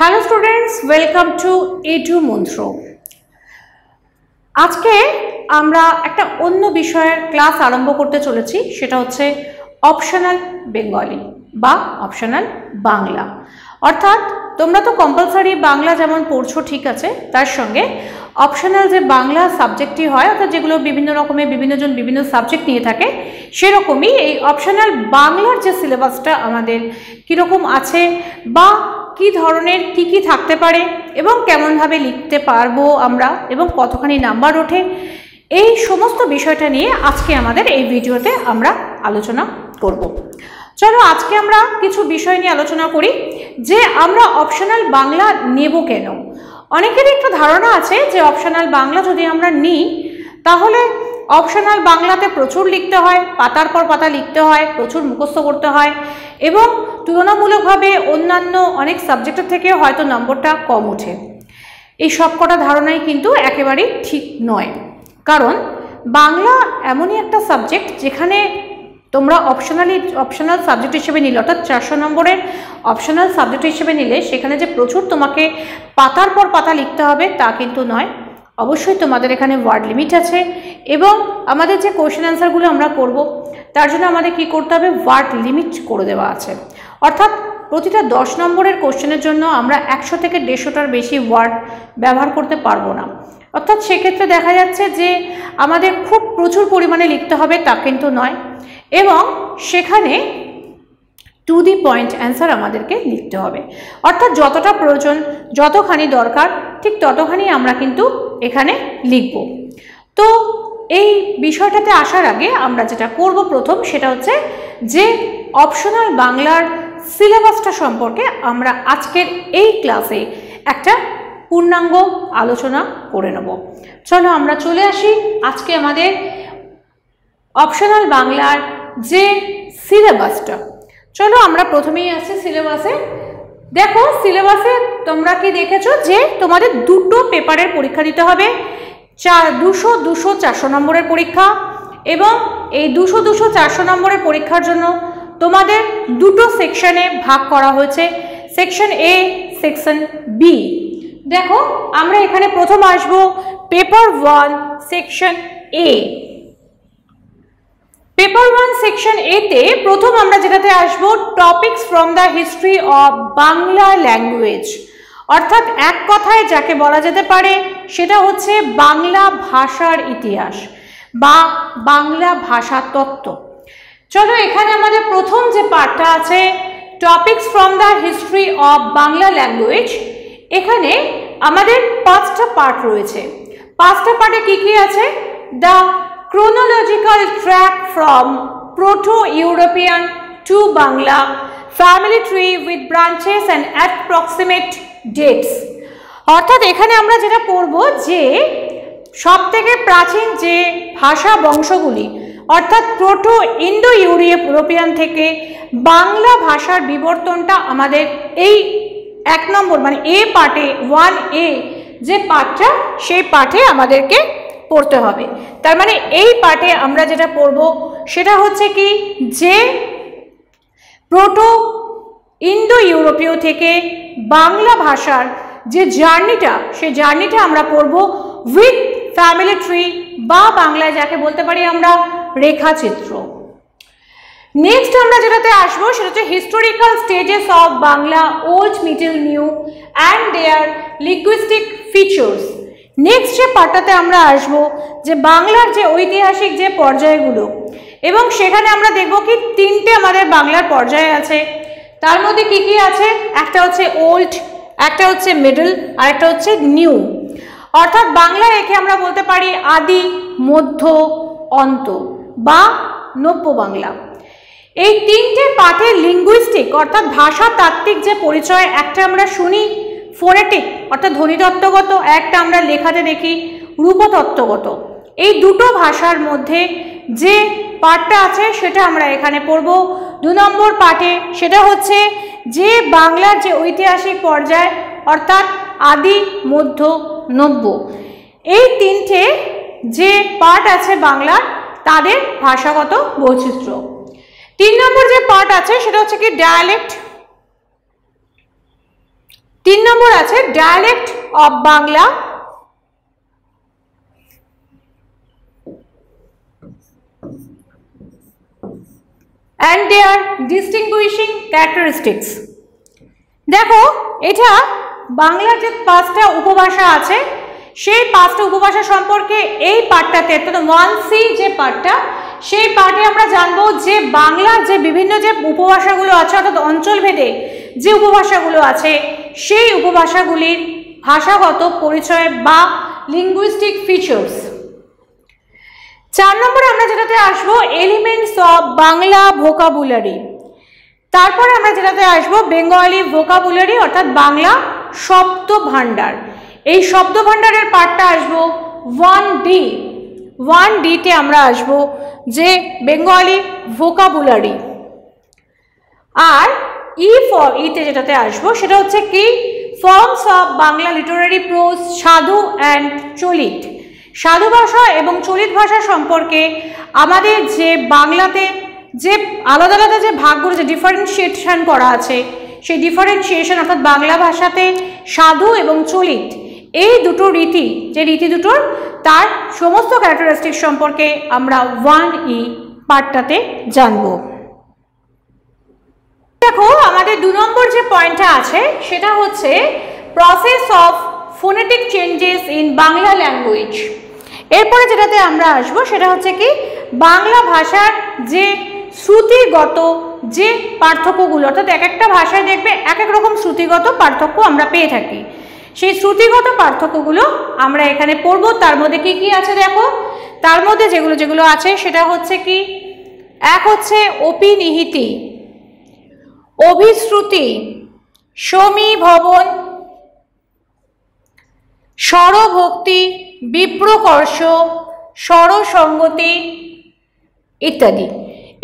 Hello students, welcome to edu মন্ত্র। আজকে আমরা একটা অন্য বিষয়ের ক্লাস আরম্ভ করতে চলেছি, সেটা হচ্ছে অপশনাল বেঙ্গলি বা অপশনাল বাংলা। অর্থাৎ তোমরা তো কম্পালসারি বাংলা যেমন পড়ছো, ঠিক আছে, তার সঙ্গে অপশনাল যে বাংলা সাবজেক্টটি হয়, অর্থাৎ যেগুলো বিভিন্ন রকমের বিভিন্নজন বিভিন্ন সাবজেক্ট নিয়ে থাকে, সেরকমই এই অপশনাল বাংলার যে সিলেবাসটা আমাদের কীরকম আছে বা কি ধরনের কি থাকতে পারে এবং কেমনভাবে লিখতে পারবো আমরা এবং কতখানি নাম্বার ওঠে, এই সমস্ত বিষয়টা নিয়ে আজকে আমাদের এই ভিডিওতে আমরা আলোচনা করব। চলো আজকে আমরা কিছু বিষয় নিয়ে আলোচনা করি যে আমরা অপশনাল বাংলা নেব কেন। অনেকেরই একটা ধারণা আছে যে অপশনাল বাংলা যদি আমরা নিই তাহলে অপশনাল বাংলাতে প্রচুর লিখতে হয়, পাতার পর পাতা লিখতে হয়, প্রচুর মুখস্থ করতে হয় এবং তুলনামূলকভাবে অন্যান্য অনেক সাবজেক্টের থেকে হয়তো নম্বরটা কম ওঠে। এই সব কটা ধারণাই কিন্তু একেবারেই ঠিক নয়, কারণ বাংলা এমনই একটা সাবজেক্ট যেখানে তোমরা অপশনাল সাবজেক্ট হিসেবে নিলে, অর্থাৎ 400 নম্বরের অপশনাল সাবজেক্ট হিসেবে নিলে সেখানে যে প্রচুর তোমাকে পাতার পর পাতা লিখতে হবে তা কিন্তু নয়। অবশ্যই তোমাদের এখানে ওয়ার্ড লিমিট আছে এবং আমাদের যে কোয়েশ্চেন অ্যান্সারগুলো আমরা করব তার জন্য আমাদের কি করতে হবে, ওয়ার্ড লিমিট করে দেওয়া আছে। অর্থাৎ প্রতিটা 10 নম্বরের কোশ্চেনের জন্য আমরা 100 থেকে 150টার বেশি ওয়ার্ড ব্যবহার করতে পারবো না। অর্থাৎ সেক্ষেত্রে দেখা যাচ্ছে যে আমাদের খুব প্রচুর পরিমাণে লিখতে হবে তা কিন্তু নয়, এবং সেখানে টু দি পয়েন্ট অ্যান্সার আমাদেরকে লিখতে হবে। অর্থাৎ যতটা প্রয়োজন, যতখানি দরকার, ঠিক ততখানি আমরা কিন্তু এখানে লিখব। তো এই বিষয়টাতে আসার আগে আমরা যেটা করব প্রথম, সেটা হচ্ছে যে অপশনাল বাংলার সিলেবাসটা সম্পর্কে আমরা আজকের এই ক্লাসে একটা পূর্ণাঙ্গ আলোচনা করে নেব। চলো আমরা চলে আসি আজকে আমাদের অপশনাল বাংলার যে সিলেবাসটা। চলো আমরা প্রথমেই আসছি সিলেবাসে। দেখো সিলেবাসে তোমরা কি দেখেছো যে তোমাদের দুটো পেপারের পরীক্ষা দিতে হবে, 200, 400 নম্বরের পরীক্ষা, এবং এই 200, 400 নম্বরের পরীক্ষার জন্য তোমাদের দুটো সেকশনে ভাগ করা হয়েছে, সেকশন এ, সেকশন বি। দেখো আমরা এখানে প্রথম আসব পেপার 1 সেকশন এ। পেপার 1 সেকশন এ তে প্রথম আমরা যেটাতে আসব topics from the history of Bangla language, অর্থাৎ এক কথায় যাকে বলা যেতে পারে সেটা হচ্ছে বাংলা ভাষার ইতিহাস বা বাংলা ভাষা তত্ত্ব। চলো এখানে আমাদের প্রথম যে পার্টটা আছে topics from the history of Bangla language, এখানে আমাদের 5টা পার্ট রয়েছে। 5টা পার্টে কি আছে, the chronological track from Proto-European to Bangla, family tree with branches and approximate dates। অর্থাৎ এখানে আমরা যেটা পড়ব যে সব থেকে প্রাচীন যে ভাষা বংশগুলি, অর্থাৎ প্রোটো ইন্ডো ইউরোপিয়ান থেকে বাংলা ভাষার বিবর্তনটা আমাদের এই 1 নম্বর মানে এ পার্টে 1A যে পার্টটা, সেই পার্টে আমাদেরকে পড়তে হবে। তার মানে এই পার্টে আমরা যেটা পড়ব সেটা হচ্ছে কি, যে প্রোটো ইন্দো ইউরোপীয় থেকে বাংলা ভাষার যে জার্নিটা, সেই জার্নিটা আমরা পড়ব উইথ ফ্যামিলি ট্রি বা বাংলায় যাকে বলতে পারি আমরা রেখাচিত্র। নেক্সট আমরা যেটাতে আসবো সেটা হচ্ছে historical stages of Bangla, old, middle, new and their linguistic features. Next যে পার্টটাতে আমরা আসব যে বাংলার যে ঐতিহাসিক যে পর্যায়গুলো, এবং সেখানে আমরা দেখব কি 3টে আমাদের বাংলার পর্যায় আছে। তার মধ্যে কি আছে, একটা হচ্ছে ওল্ড, একটা হচ্ছে মিডল আর একটা হচ্ছে নিউ। অর্থাৎ বাংলা একে আমরা বলতে পারি আদি, মধ্য, অন্ত বা নব্য বাংলা। এই 3টে পার্টের লিঙ্গুইস্টিক অর্থাৎ ভাষাতাত্ত্বিক যে পরিচয়, একটা আমরা শুনি ফোনেটিক অর্থাৎ ধ্বনিতত্ত্বগত, একটা আমরা লেখাতে দেখি রূপতত্ত্বগত। এই দুটো ভাষার মধ্যে যে পার্টটা আছে সেটা আমরা এখানে পড়ব 2 নম্বর পার্টে। সেটা হচ্ছে যে বাংলার যে ঐতিহাসিক পর্যায়, অর্থাৎ আদি, মধ্য, নব্য, এই 3টে যে পার্ট আছে বাংলার, তাদের ভাষাগত বৈচিত্র্য। 3 নম্বর যে পার্ট আছে সেটা হচ্ছে কি ডায়ালেক্ট। 3 নম্বর আছে dialect of Bangla, and their distinguishing characteristics। দেখো এটা বাংলার যে 5টা উপভাষা আছে সেই 5টা উপভাষা সম্পর্কে এই পাঠটাতে অর্থাৎ 1C যে পাঠটা সেই পাঠে আমরা জানবো যে বাংলার যে বিভিন্ন যে উপভাষাগুলো আছে অর্থাৎ অঞ্চলভেদে যে উপভাষাগুলো আছে সেই উপভাষাগুলির ভাষাগত পরিচয় বা লিঙ্গুইস্টিক ফিচার্স। 4 নম্বরে আমরা যেটাতে আসবো এলিমেন্টস অফ বাংলা ভোকাবুলারি। তারপরে আমরা যেটাতে আসবো বেঙ্গলি ভোকাবুলারি অর্থাৎ বাংলা শব্দ ভাণ্ডার। এই শব্দ ভাণ্ডারের পার্টটা আসবো 1D তে আমরা আসবো যে বেঙ্গলি ভোকাবুলারি। আর ইতে যেটাতে আসবো সেটা হচ্ছে কি forms of Bangla Literary pros, সাধু অ্যান্ড চলিত। সাধু ভাষা এবং চলিত ভাষা সম্পর্কে আমাদের যে বাংলাতে যে আলাদা আলাদা যে ভাগগুলো যে ডিফারেন্সিয়েশন করা আছে সেই ডিফারেন্সিয়েশন অর্থাৎ বাংলা ভাষাতে সাধু এবং চলিত এই দুটো রীতি যে রীতি দুটোর তার সমস্ত ক্যারেক্টারিস্টিক সম্পর্কে আমরা 1E পার্টটাতে জানব। দেখো আমাদের 2 নম্বর যে পয়েন্টটা আছে সেটা হচ্ছে process of phonetic changes in Bangla language. এরপরে যেটাতে আমরা আসবো সেটা হচ্ছে কি বাংলা ভাষার যে শ্রুতিগত যে পার্থক্যগুলো অর্থাৎ এক একটা ভাষায় দেখবে এক এক রকম শ্রুতিগত পার্থক্য আমরা পেয়ে থাকি, সেই শ্রুতিগত পার্থক্যগুলো আমরা এখানে পড়ব। তার মধ্যে কি কি আছে দেখো, তার মধ্যে যেগুলো আছে সেটা হচ্ছে কি এক হচ্ছে অপিনিহিতি, অভিশ্রুতি, সমীভবন, স্বরভক্তি, বিপ্রকর্ষ, স্বরসঙ্গতি ইত্যাদি।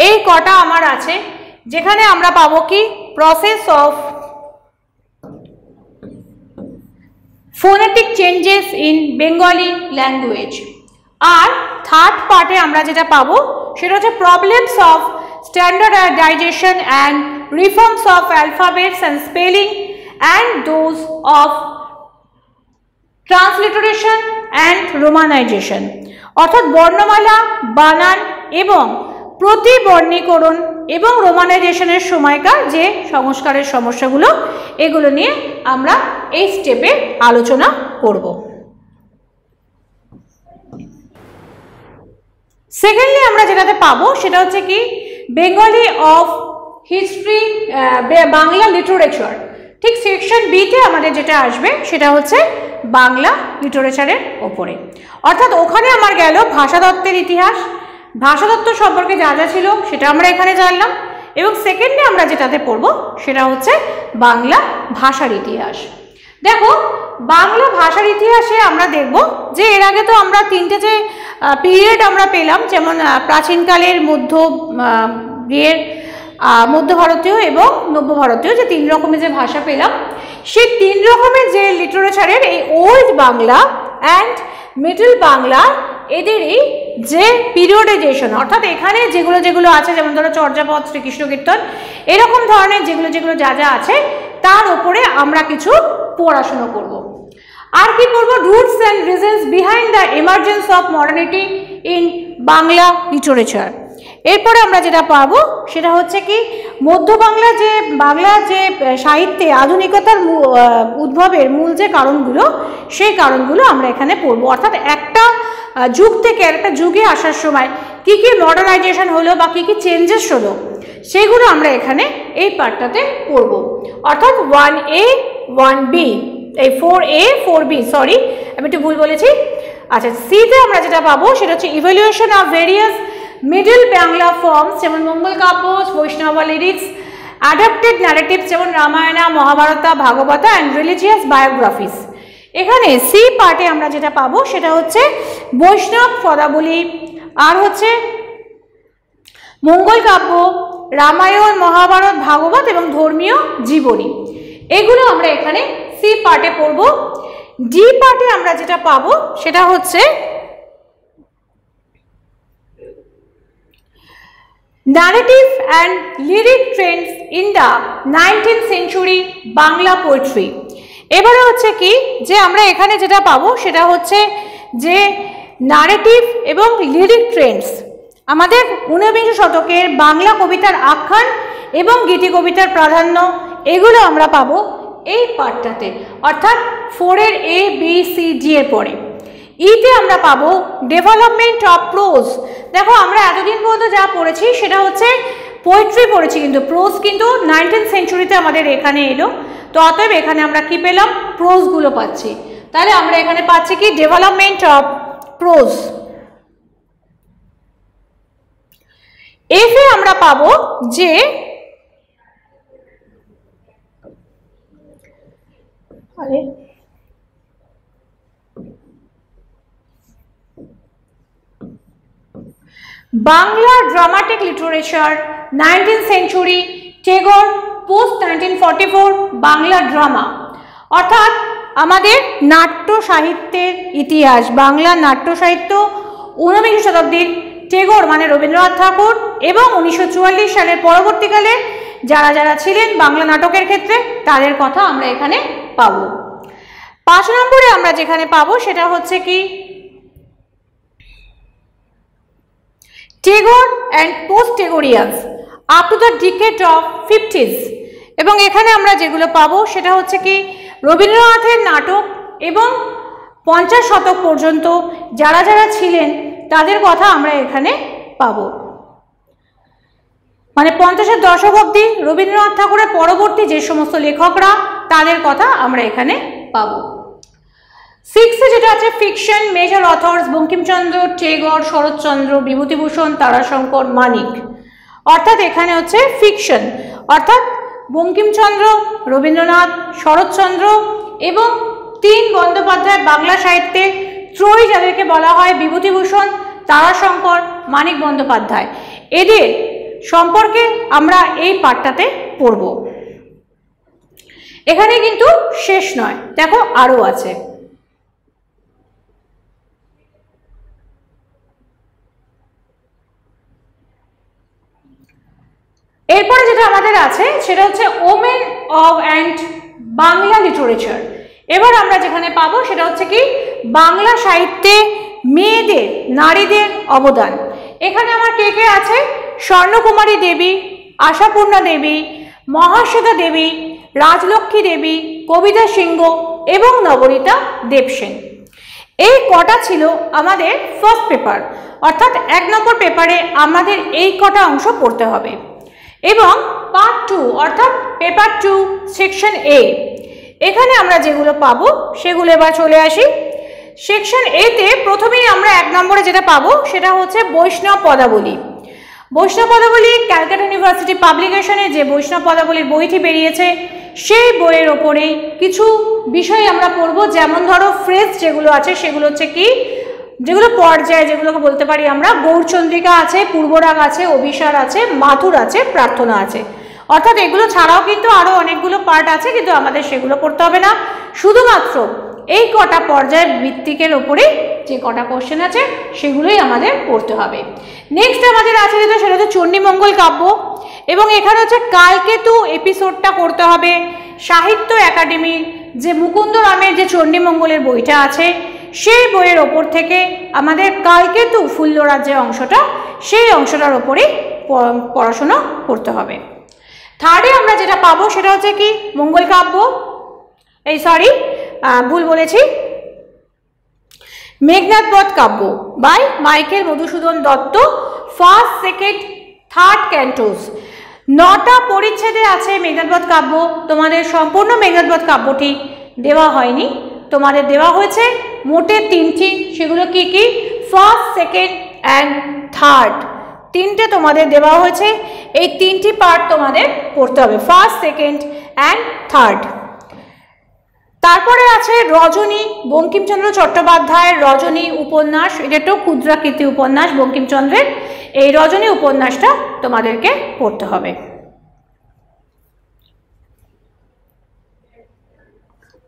এই কটা আমার আছে যেখানে আমরা পাবো কি process of phonetic changes in Bengali language. আর থার্ড পার্টে আমরা যেটা পাবো সেটা হচ্ছে problems of standardization and reforms of alphabets and spelling and those of transliteration and romanization, অর্থাৎ বর্ণমালা, বানান এবং প্রতিবর্ণীকরণ এবং রোমানাইজেশনের সময়কার যে সংস্কারের সমস্যাগুলো এগুলো নিয়ে আমরা এই স্টেপে আলোচনা করব। সেকেন্ডলি আমরা যেটাতে পাবো সেটা হচ্ছে কি Bengali of history Bangla literature. ঠিক সেকশন বিতে আমাদের যেটা আসবে সেটা হচ্ছে বাংলা লিটারেচারের ওপরে, অর্থাৎ ওখানে আমার গেল ভাষাতত্ত্বের ইতিহাস, ভাষাতত্ত্ব সম্পর্কে যা যা ছিল সেটা আমরা এখানে জানলাম, এবং সেকেন্ডে আমরা যেটাতে পড়ব সেটা হচ্ছে বাংলা ভাষার ইতিহাস। দেখো বাংলা ভাষার ইতিহাসে আমরা দেখব যে এর আগে তো আমরা 3টে যে পিরিয়ড আমরা পেলাম, যেমন প্রাচীনকালের মধ্য ভারতীয় এবং নব্য ভারতীয় যে 3 রকমের যে ভাষা পেলাম, সেই 3 রকমের যে লিটারেচারের এই old Bangla and middle Bangla এদেরই যে পিরিয়ডাইজেশন অর্থাৎ এখানে যেগুলো আছে যেমন ধরো চর্যাপদ, শ্রীকৃষ্ণ কীর্তন এরকম ধরনের যেগুলো যা আছে তার উপরে আমরা কিছু পড়াশোনা করব। আর কি পড়ব, roots and reasons behind the emergence of modernity in Bangla literature. এরপরে আমরা যেটা পাবো সেটা হচ্ছে কি মধ্য বাংলা যে বাংলা যে সাহিত্যে আধুনিকতার উদ্ভবের মূল যে কারণগুলো সেই কারণগুলো আমরা এখানে পড়বো, অর্থাৎ একটা যুগ থেকে একটা যুগে আসার সময় কি কি মডার্নাইজেশন হলো বা কি কি চেঞ্জেস হলো সেগুলো আমরা এখানে এই পার্টটাতে পড়ব। অর্থাৎ 1A 1B এই 4A 4B সরি আমি একটু ভুল বলেছি। আচ্ছা সিতে আমরা যেটা পাবো সেটা হচ্ছে evaluation of various middle Bangla forms যেমন Mangal Kavya, Vaishnava lyrics, adapted narratives যেমন Ramayana, Mahabharata, Bhagavata and religious biographies. এখানে সি পার্টে আমরা যেটা পাবো সেটা হচ্ছে বৈষ্ণব পদাবলী, আর হচ্ছে মঙ্গল কাব্য, রামায়ণ, মহাভারত, ভাগবত এবং ধর্মীয় জীবনী, এগুলো আমরা এখানে সি পার্টে পড়ব। ডি পার্টে আমরা যেটা পাবো সেটা হচ্ছে narrative and lyric trends in the 19th century Bangla poetry. এবারে হচ্ছে কি যে আমরা এখানে যেটা পাবো সেটা হচ্ছে যে নারেটিভ এবং লিরিক ট্রেন্ডস, আমাদের 19বিংশ শতকের বাংলা কবিতার আখ্যান এবং গীতি কবিতার প্রাধান্য, এগুলো আমরা পাবো এই পার্টটাতে, অর্থাৎ 4 এর A B C D এর পরে। ইতে আমরা পাবো ডেভেলপমেন্ট অফ প্রোজ। দেখো আমরা এতদিন পর্যন্ত যা পড়েছি সেটা হচ্ছে পোয়েট্রি পড়েছি, কিন্তু প্রোজ কিন্তু 19th সেঞ্চুরিতে আমাদের এখানে এলো। তো অতএব এখানে আমরা কি পেলাম, প্রোজগুলো পাচ্ছি। তাহলে আমরা এখানে পাচ্ছি কি ডেভেলপমেন্ট অফ প্রোজ। এফে আমরা পাবো যে Bangla dramatic literature 19th century, Tagore post 1944 Bangla drama, অর্থাৎ আমাদের নাট্য সাহিত্যের ইতিহাস, বাংলা নাট্য সাহিত্য 19বিংশ শতাব্দীর টেগোর মানে রবীন্দ্রনাথ ঠাকুর এবং 1944 সালের পরবর্তীকালে যারা যারা ছিলেন বাংলা নাটকের ক্ষেত্রে তাদের কথা আমরা এখানে পাবো। 5 নম্বরে আমরা যেখানে পাবো সেটা হচ্ছে কি Tagore and post Tagoreans up to the decade of 50s, এবং এখানে আমরা যেগুলো পাবো সেটা হচ্ছে কি রবীন্দ্রনাথের নাটক এবং 50 শতক পর্যন্ত যারা যারা ছিলেন তাদের কথা আমরা এখানে পাবো। মানে 50-এর দশক অবধি রবীন্দ্রনাথ ঠাকুরের পরবর্তী যে সমস্ত লেখকরা তাদের কথা আমরা এখানে পাবো। 6 যেটা আছে fiction major authors Bankimchandra, Tagore, Saratchandra, Bibhutibhushan, Tarashankar, Manik, অর্থাৎ এখানে হচ্ছে ফিকশন, অর্থাৎ বঙ্কিমচন্দ্র, রবীন্দ্রনাথ, শরৎচন্দ্র এবং 3 বন্দ্যোপাধ্যায় বাংলা সাহিত্যে ত্রয়ী যাদেরকে বলা হয় বিভূতিভূষণ, তারাশঙ্কর, মানিক বন্দ্যোপাধ্যায়, এদের সম্পর্কে আমরা এই পাঠটাতে পড়ব। এখানে কিন্তু শেষ নয়, দেখো আরও আছে। এরপরে যেটা আমাদের আছে সেটা হচ্ছে women of and Bangla literature. এবার আমরা যেখানে পাবো সেটা হচ্ছে কি বাংলা সাহিত্যে মেয়েদের, নারীদের অবদান। এখানে আমার কে কে আছে, স্বর্ণকুমারী দেবী, আশাপূর্ণা দেবী, মহাশ্বেতা দেবী, রাজলক্ষ্মী দেবী, কবিতা সিংহ এবং নবনীতা দেবসেন। এই কটা ছিল আমাদের ফার্স্ট পেপার, অর্থাৎ 1 নম্বর পেপারে আমাদের এই কটা অংশ পড়তে হবে। এবং পার্ট 2 অর্থাৎ পেপার 2 সেকশন এ, এখানে আমরা যেগুলো পাবো সেগুলো এবার চলে আসি। সেকশন এতে প্রথমেই আমরা 1 নম্বরে যেটা পাবো সেটা হচ্ছে বৈষ্ণব পদাবলী। বৈষ্ণব পদাবলী ক্যালকাটা ইউনিভার্সিটি পাবলিকেশনে যে বৈষ্ণব পদাবলীর বইটি বেরিয়েছে সেই বইয়ের ওপরেই কিছু বিষয় আমরা পড়বো, যেমন ধরো ফ্রেজ যেগুলো আছে সেগুলো হচ্ছে কি যেগুলো পর্যায়ে, যেগুলোকে বলতে পারি আমরা গৌরচন্দ্রিকা আছে, পূর্বরাগ আছে, অভিসার আছে, মাথুর আছে, প্রার্থনা আছে, অর্থাৎ এগুলো ছাড়াও কিন্তু আরও অনেকগুলো পার্ট আছে, কিন্তু আমাদের সেগুলো পড়তে হবে না, শুধুমাত্র এই কটা পর্যায় ভিত্তিকের ওপরে যে কটা কোশ্চেন আছে সেগুলোই আমাদের পড়তে হবে। নেক্সট আমাদের আছে যেটা সেটা হচ্ছে চণ্ডীমঙ্গল কাব্য, এবং এখানে হচ্ছে কালকেতু এপিসোডটা করতে হবে। সাহিত্য একাডেমির যে মুকুন্দ রামের যে চণ্ডীমঙ্গলের বইটা আছে সেই বইয়ের ওপর থেকে আমাদের কালকেতু ফুল্লরাজ যে অংশটা সেই অংশটার ওপরে পড়াশোনা করতে হবে। থার্ডে আমরা যেটা পাবো সেটা হচ্ছে কি মঙ্গল কাব্য, ভুল বলেছি, Meghnad Badh Kavya by Michael Madhusudan Dutta, first, second, third cantos. 9টা পরিচ্ছেদে আছে মেঘনাদ বধ কাব্য। তোমাদের সম্পূর্ণ মেঘনাদ বধ কাব্যটি দেওয়া হয়নি, তোমাদের দেওয়া হয়েছে মোটে 3টি, সেগুলো কি কি ফার্স্ট, সেকেন্ড অ্যান্ড থার্ড, 3টে তোমাদের দেওয়া হয়েছে। এই 3টি পার্ট তোমাদের পড়তে হবে, ফার্স্ট, সেকেন্ড অ্যান্ড থার্ড। তারপরে আছে রজনী, বঙ্কিমচন্দ্র চট্টোপাধ্যায়ের রজনী উপন্যাস, এটা একটু ক্ষুদ্রাকৃতি উপন্যাস বঙ্কিমচন্দ্রের, এই রজনী উপন্যাসটা তোমাদেরকে পড়তে হবে।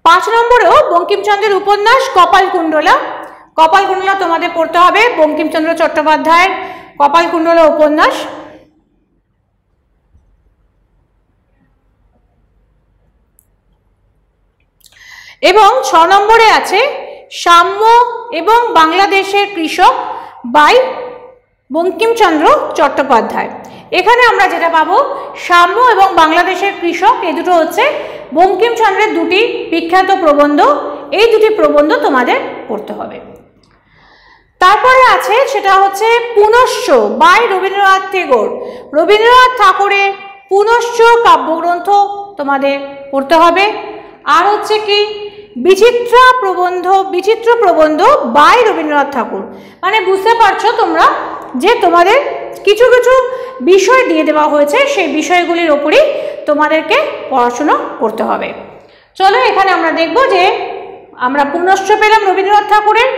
5 নম্বরেও বঙ্কিমচন্দ্রের উপন্যাস কপালকুণ্ডলা, কপালকুণ্ডলা তোমাদের পড়তে হবে, বঙ্কিমচন্দ্র চট্টোপাধ্যায়ের কপালকুণ্ডলা উপন্যাস। এবং 6 নম্বরে আছে সাম্য এবং বাংলাদেশের কৃষক বাই বঙ্কিমচন্দ্র চট্টোপাধ্যায়। এখানে আমরা যেটা পাবো সাম্য এবং বাংলাদেশের কৃষক, এই দুটো হচ্ছে বঙ্কিমচন্দ্রের দুটি বিখ্যাত প্রবন্ধ। এই দুটি প্রবন্ধ তোমাদের পড়তে হবে। তারপরে আছে সেটা হচ্ছে পুনশ্চ বাই রবীন্দ্রনাথ টেগোর। রবীন্দ্রনাথ ঠাকুরের পুনশ্চ কাব্যগ্রন্থ তোমাদের পড়তে হবে। আর হচ্ছে কি বিচিত্র প্রবন্ধ বাই রবীন্দ্রনাথ ঠাকুর। মানে বুঝতে পারছো তোমরা যে তোমাদের কিছু কিছু বিষয় দিয়ে দেওয়া হয়েছে, সেই বিষয়গুলির ওপরই তোমাদেরকে পড়াশুনো করতে হবে। চলো এখানে আমরা দেখব যে আমরা পুনশ্চ পেলাম রবীন্দ্রনাথ ঠাকুরের,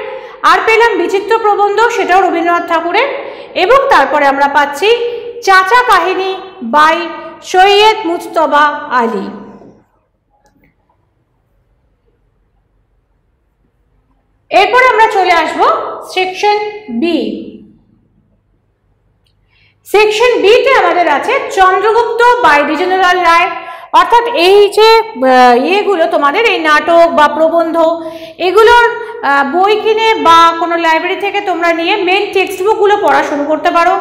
আর পেলাম বিচিত্র প্রবন্ধ, সেটাও রবীন্দ্রনাথ ঠাকুরের, এবং তারপরে আমরা পাচ্ছি চাচা কাহিনী বাই সৈয়দ মুজতবা আলী। এরপরে আমরা চলে আসব সেকশন বি। সেকশন বি তে আমাদের আছে চন্দ্রগুপ্ত বাই দ্বিজেন্দ্রলাল রায়। অর্থাৎ এই যে ইয়েগুলো তোমাদের এই নাটক বা প্রবন্ধ, এগুলোর বই কিনে বা কোনো লাইব্রেরি থেকে তোমরা নিয়ে মেন টেক্সট বুকগুলো পড়া শুরু করতে পারো,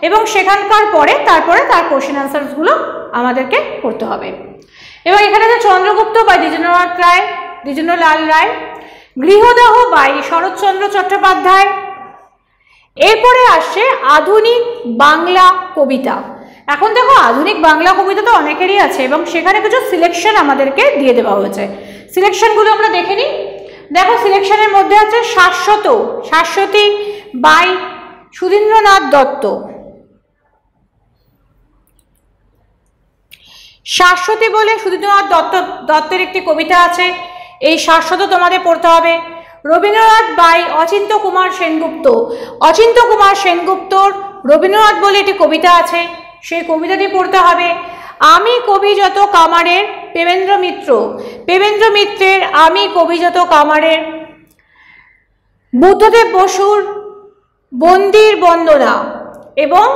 এবং সেখানকার তারপরে তার কোশ্চেন আনসারসগুলো আমাদেরকে করতে হবে। এবং এখানে আছে চন্দ্রগুপ্ত বাই দ্বিজেন্দ্রলাল রায়, গৃহদাহ বাই শরৎচন্দ্র চট্টোপাধ্যায়। এরপরে আসছে আধুনিক বাংলা কবিতা। এখন দেখো আধুনিক বাংলা কবিতা তো অনেকেরই আছে, এবং সেখানে কিছু সিলেকশন আমাদেরকে দিয়ে দেওয়া হয়েছে। সিলেকশনগুলো আমরা দেখে নিই। দেখো সিলেকশনের মধ্যে আছে শাশ্বতী বাই সুধীন্দ্রনাথ দত্ত। শাশ্বতী বলে সুধীন্দ্রনাথ দত্তের একটি কবিতা আছে, এই শাশ্বত তোমাদের পড়তে হবে। রবীন্দ্রনাথ বাই অচিন্ত্য কুমার সেনগুপ্তর রবীন্দ্রনাথ বলে একটি কবিতা আছে, সেই কবিতাটি পড়তে হবে। আমি কবিযত কামারের পেবেন্দ্র মিত্রের আমি কবিযত কামারের। বুদ্ধদেব বসুর বন্দির বন্দনা এবং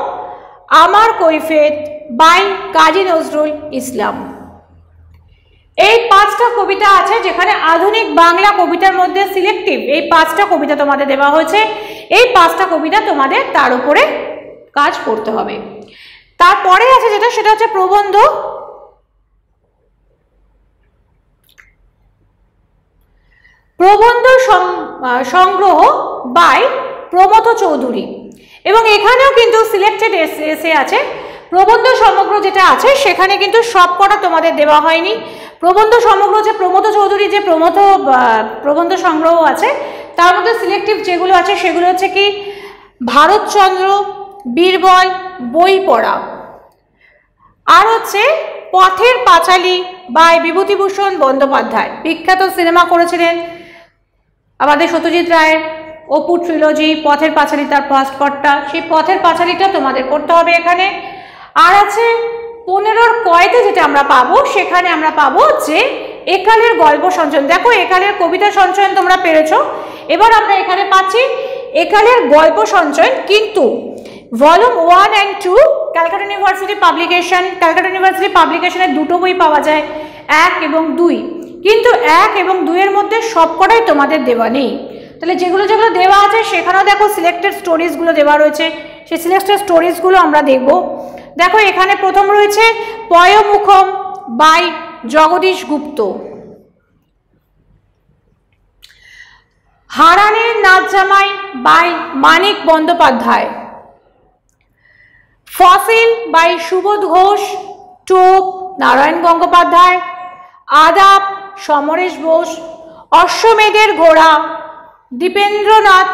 আমার কৈফিয়ত বাই কাজী নজরুল ইসলাম। এই 5টা কবিতা আছে যেখানে আধুনিক বাংলা কবিতার মধ্যে সিলেক্টিভ এই 5টা কবিতা তোমাদের দেওয়া হয়েছে। এই 5টা কবিতা তোমাদের তার উপরে কাজ করতে হবে। তারপরে আছে সেটা হচ্ছে প্রবন্ধ সংগ্রহ বাই প্রমথ চৌধুরী। এবং এখানেও কিন্তু সিলেক্টেড এসে আছে। প্রবন্ধ সমগ্র যেটা আছে সেখানে কিন্তু সবকটা তোমাদের দেওয়া হয়নি। প্রবন্ধ সমগ্র যে প্রমথ চৌধুরী যে প্রবন্ধ সংগ্রহ আছে, তার মধ্যে সিলেক্টিভ যেগুলো আছে সেগুলো হচ্ছে কি ভারতচন্দ্র, বীরবল, বই পড়া, আর হচ্ছে পথের পাঁচালী বাই বিভূতিভূষণ বন্দ্যোপাধ্যায়। বিখ্যাত সিনেমা করেছিলেন আমাদের সত্যজিৎ রায়ের অপু ট্রিলজি, পথের পাঁচালী তার ফার্স্ট পার্টটা, সেই পথের পাঁচালীটা তোমাদের করতে হবে এখানে। আর আছে 15 কয়তে যেটা আমরা পাবো, সেখানে আমরা পাবো যে একালের গল্প সঞ্চয়ন। দেখো একালের কবিতা সঞ্চয়ন তোমরা পেরেছো, এবার আমরা এখানে পাচ্ছি একালের গল্প সঞ্চয়ন, কিন্তু ভলিউম 1 and 2 ক্যালকাটা ইউনিভার্সিটি পাবলিকেশনের দুটো বই পাওয়া যায়, 1 এবং 2, কিন্তু 1 এবং 2 এর মধ্যে সবকটাই তোমাদের দেওয়া নেই। তাহলে যেগুলো দেওয়া আছে সেখানেও দেখো সিলেক্টেড স্টোরিজগুলো দেওয়া রয়েছে, সেই সিলেক্টেড স্টোরিজগুলো আমরা দেখব। দেখো এখানে প্রথম রয়েছে পয়মুখম বাই জগদীশ গুপ্ত, হারানের নাচ জামাই by Manik Bandyopadhyay, fossil by Subodh Ghosh, Top Narayan Gangopadhyay, আদাব সমরেশ বোস, অশ্বমেধের ঘোড়া দীপেন্দ্রনাথ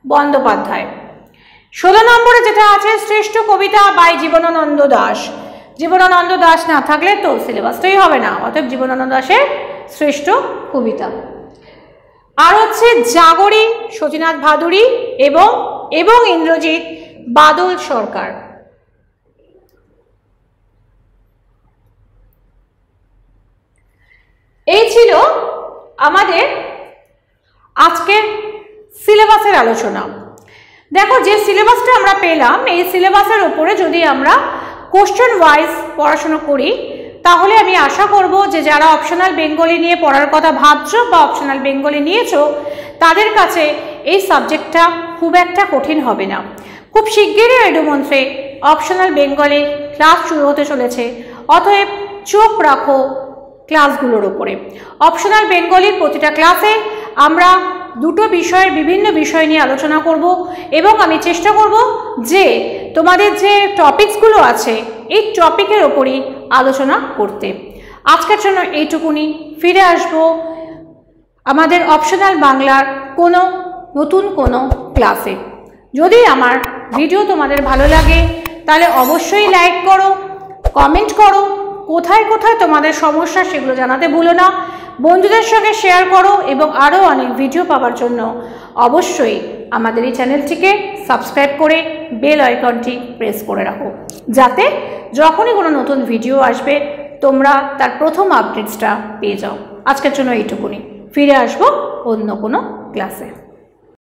বন্দ্যোপাধ্যায়। 16 নম্বরে যেটা আছে শ্রেষ্ঠ কবিতা বাই জীবনানন্দ দাশ। জীবনানন্দ দাশ না থাকলে তো সিলেবাসটাই হবে না, অতএব জীবনানন্দ দাশের শ্রেষ্ঠ কবিতা। আর হচ্ছে জাগরী সচিনাথ ভাদুরী এবং ইন্দ্রজিৎ বাদল সরকার। এই ছিল আমাদের আজকের সিলেবাসের আলোচনা। দেখো যে সিলেবাসটা আমরা পেলাম, এই সিলেবাসের উপরে যদি আমরা কোশ্চেন ওয়াইজ পড়াশোনা করি তাহলে আমি আশা করব যে যারা অপশনাল বেঙ্গলি নিয়ে পড়ার কথা ভাবছো বা অপশনাল বেঙ্গলি নিয়েছো তাদের কাছে এই সাবজেক্টটা খুব একটা কঠিন হবে না। খুব শিগগিরই এডুমন্ত্রে অপশনাল বেঙ্গলির ক্লাস শুরু হতে চলেছে, অতএব চোখ রাখো ক্লাসগুলোর ওপরে। অপশনাল বেঙ্গলির প্রতিটা ক্লাসে আমরা দুটো বিষয়ের বিভিন্ন বিষয় নিয়ে আলোচনা করব এবং আমি চেষ্টা করব যে তোমাদের যে টপিকসগুলো আছে এই টপিকের ওপরই আলোচনা করতে। আজকের জন্য এইটুকুনি, ফিরে আসব আমাদের অপশনাল বাংলার নতুন কোনো ক্লাসে। যদি আমার ভিডিও তোমাদের ভালো লাগে তাহলে অবশ্যই লাইক করো, কমেন্ট করো, কোথায় কোথায় তোমাদের সমস্যা সেগুলো জানাতে ভুলো না, বন্ধুদের সঙ্গে শেয়ার করো এবং আরও অনেক ভিডিও পাওয়ার জন্য অবশ্যই আমাদের এই চ্যানেলটিকে সাবস্ক্রাইব করে বেল আইকনটি প্রেস করে রাখো, যাতে যখনই কোনো নতুন ভিডিও আসবে তোমরা তার প্রথম আপডেটসটা পেয়ে যাও। আজকের জন্য এইটুকুনি, ফিরে আসবো অন্য কোনো ক্লাসে।